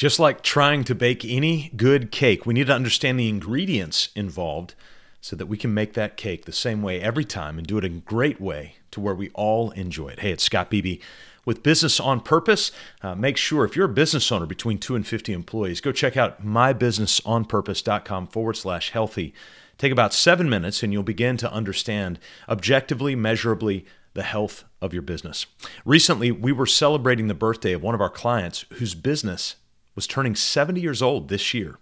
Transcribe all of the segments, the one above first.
Just like trying to bake any good cake, we need to understand the ingredients involved so that we can make that cake the same way every time and do it in a great way to where we all enjoy it. Hey, it's Scott Beebe with Business on Purpose. Make sure if you're a business owner between 2 and 50 employees, go check out mybusinessonpurpose.com/healthy. Take about 7 minutes and you'll begin to understand objectively, measurably, the health of your business. Recently, we were celebrating the birthday of one of our clients whose business was turning 70 years old this year.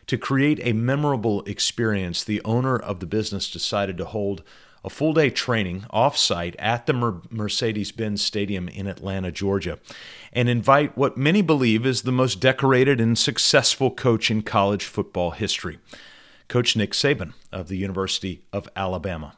To create a memorable experience, the owner of the business decided to hold a full-day training off-site at the Mercedes-Benz Stadium in Atlanta, Georgia, and invite what many believe is the most decorated and successful coach in college football history, Coach Nick Saban of the University of Alabama.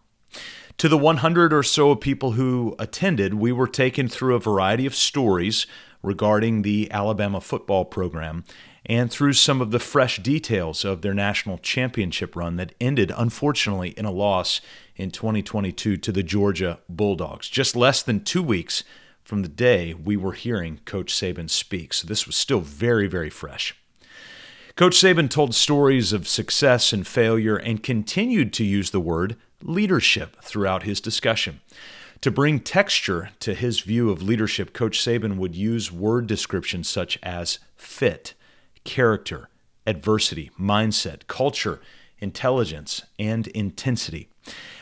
To the 100 or so people who attended, we were taken through a variety of stories regarding the Alabama football program and through some of the fresh details of their national championship run that ended, unfortunately, in a loss in 2022 to the Georgia Bulldogs, just less than 2 weeks from the day we were hearing Coach Saban speak. So this was still very, very fresh. Coach Saban told stories of success and failure and continued to use the word leadership throughout his discussion. To bring texture to his view of leadership, Coach Saban would use word descriptions such as fit, character, adversity, mindset, culture, intelligence, and intensity.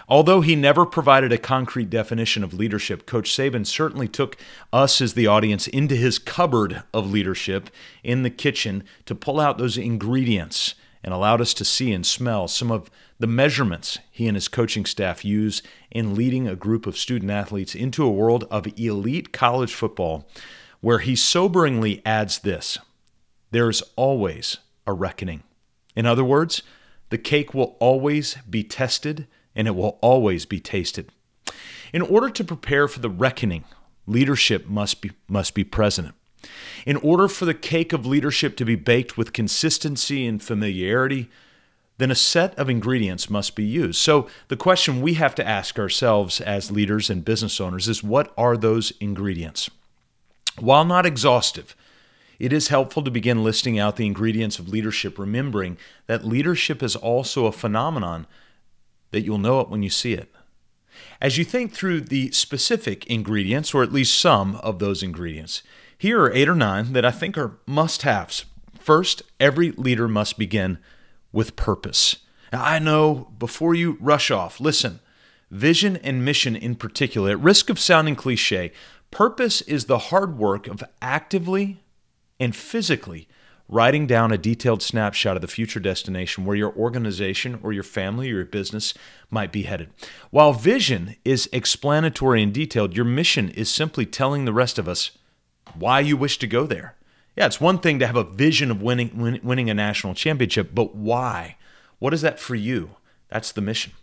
Although he never provided a concrete definition of leadership, Coach Saban certainly took us as the audience into his cupboard of leadership in the kitchen to pull out those ingredients and allowed us to see and smell some of the measurements he and his coaching staff use in leading a group of student athletes into a world of elite college football, where he soberingly adds this: there's always a reckoning. In other words, the cake will always be tested and it will always be tasted. In order to prepare for the reckoning, leadership must be present. In order for the cake of leadership to be baked with consistency and familiarity, then a set of ingredients must be used. So the question we have to ask ourselves as leaders and business owners is, what are those ingredients? While not exhaustive, it is helpful to begin listing out the ingredients of leadership, remembering that leadership is also a phenomenon that you'll know it when you see it. As you think through the specific ingredients, or at least some of those ingredients, here are 8 or 9 that I think are must-haves. First, every leader must begin with purpose. Now, I know, before you rush off, listen, vision and mission in particular, at risk of sounding cliche, purpose is the hard work of actively and physically writing down a detailed snapshot of the future destination where your organization or your family or your business might be headed. While vision is explanatory and detailed, your mission is simply telling the rest of us why you wish to go there. Yeah, it's one thing to have a vision of winning a national championship, but why? What is that for you? That's the mission.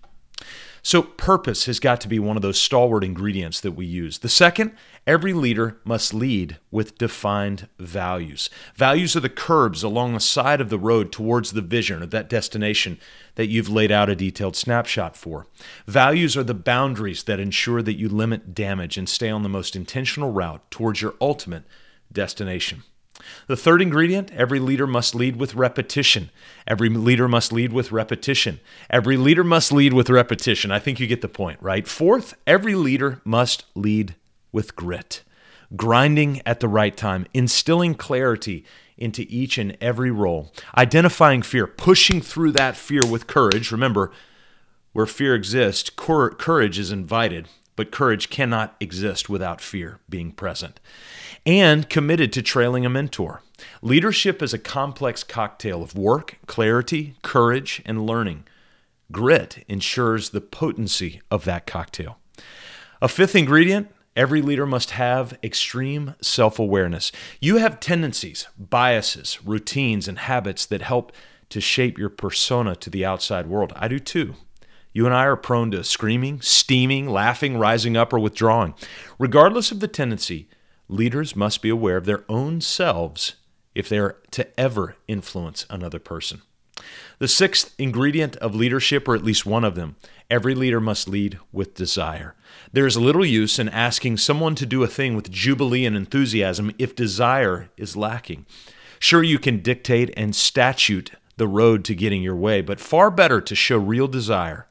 So purpose has got to be one of those stalwart ingredients that we use. The second, every leader must lead with defined values. Values are the curbs along the side of the road towards the vision or that destination that you've laid out a detailed snapshot for. Values are the boundaries that ensure that you limit damage and stay on the most intentional route towards your ultimate destination. The third ingredient, every leader must lead with repetition. Every leader must lead with repetition. Every leader must lead with repetition. I think you get the point, right? Fourth, every leader must lead with grit. Grinding at the right time, instilling clarity into each and every role, identifying fear, pushing through that fear with courage. Remember, where fear exists, courage is invited, but courage cannot exist without fear being present. And committed to trailing a mentor. Leadership is a complex cocktail of work, clarity, courage, and learning. Grit ensures the potency of that cocktail. A fifth ingredient, every leader must have extreme self-awareness. You have tendencies, biases, routines, and habits that help to shape your persona to the outside world. I do too. You and I are prone to screaming, steaming, laughing, rising up, or withdrawing. Regardless of the tendency, leaders must be aware of their own selves if they are to ever influence another person. The sixth ingredient of leadership, or at least one of them, every leader must lead with desire. There is little use in asking someone to do a thing with jubilee and enthusiasm if desire is lacking. Sure, you can dictate and statute the road to getting your way, but far better to show real desire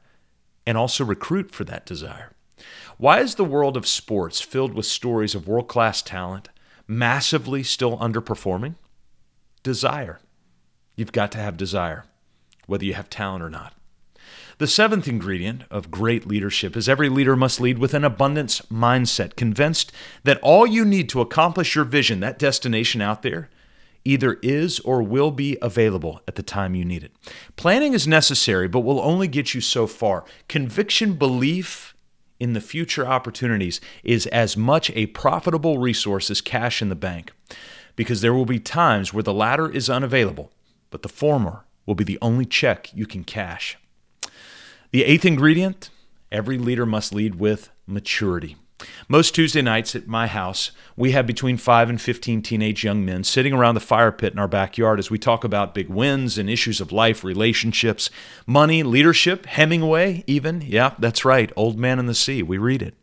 and also recruit for that desire. Why is the world of sports filled with stories of world-class talent, massively still underperforming? Desire. You've got to have desire, whether you have talent or not. The seventh ingredient of great leadership is every leader must lead with an abundance mindset, convinced that all you need to accomplish your vision, that destination out there, either is or will be available at the time you need it. Planning is necessary, but will only get you so far. Conviction, belief in the future opportunities is as much a profitable resource as cash in the bank, because there will be times where the latter is unavailable, but the former will be the only check you can cash. The eighth ingredient, every leader must lead with maturity. Most Tuesday nights at my house, we have between 5 and 15 teenage young men sitting around the fire pit in our backyard as we talk about big wins and issues of life, relationships, money, leadership, Hemingway even. Yeah, that's right, Old Man and the Sea. We read it.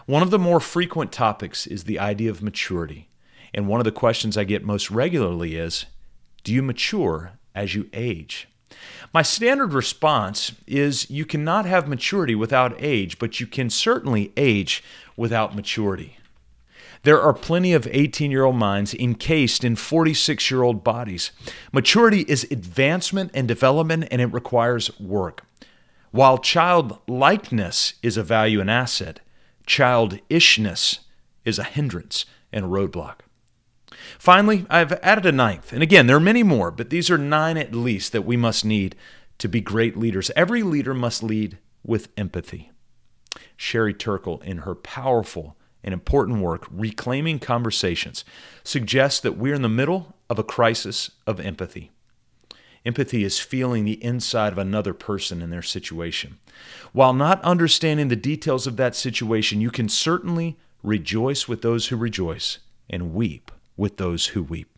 One of the more frequent topics is the idea of maturity. And one of the questions I get most regularly is, do you mature as you age? My standard response is you cannot have maturity without age, but you can certainly age without maturity. There are plenty of 18-year-old minds encased in 46-year-old bodies. Maturity is advancement and development, and it requires work. While childlikeness is a value and asset, childishness is a hindrance and a roadblock. Finally, I've added a ninth. And again, there are many more, but these are 9 at least that we must need to be great leaders. Every leader must lead with empathy. Sherry Turkle, in her powerful and important work, Reclaiming Conversations, suggests that we're in the middle of a crisis of empathy. Empathy is feeling the inside of another person in their situation. While not understanding the details of that situation, you can certainly rejoice with those who rejoice and weep with those who weep.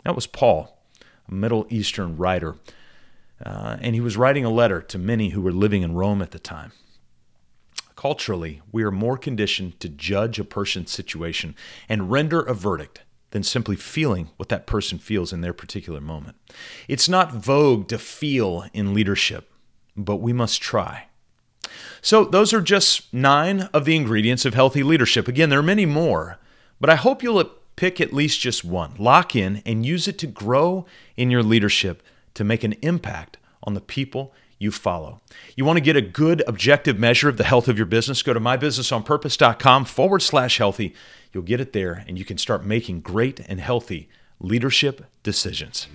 That was Paul, a Middle Eastern writer, and he was writing a letter to many who were living in Rome at the time. Culturally, we are more conditioned to judge a person's situation and render a verdict than simply feeling what that person feels in their particular moment. It's not vogue to feel in leadership, but we must try. So those are just 9 of the ingredients of healthy leadership. Again, there are many more, but I hope you'll pick at least just one, lock in, and use it to grow in your leadership to make an impact on the people you follow. You want to get a good objective measure of the health of your business? Go to mybusinessonpurpose.com/healthy. You'll get it there, and you can start making great and healthy leadership decisions.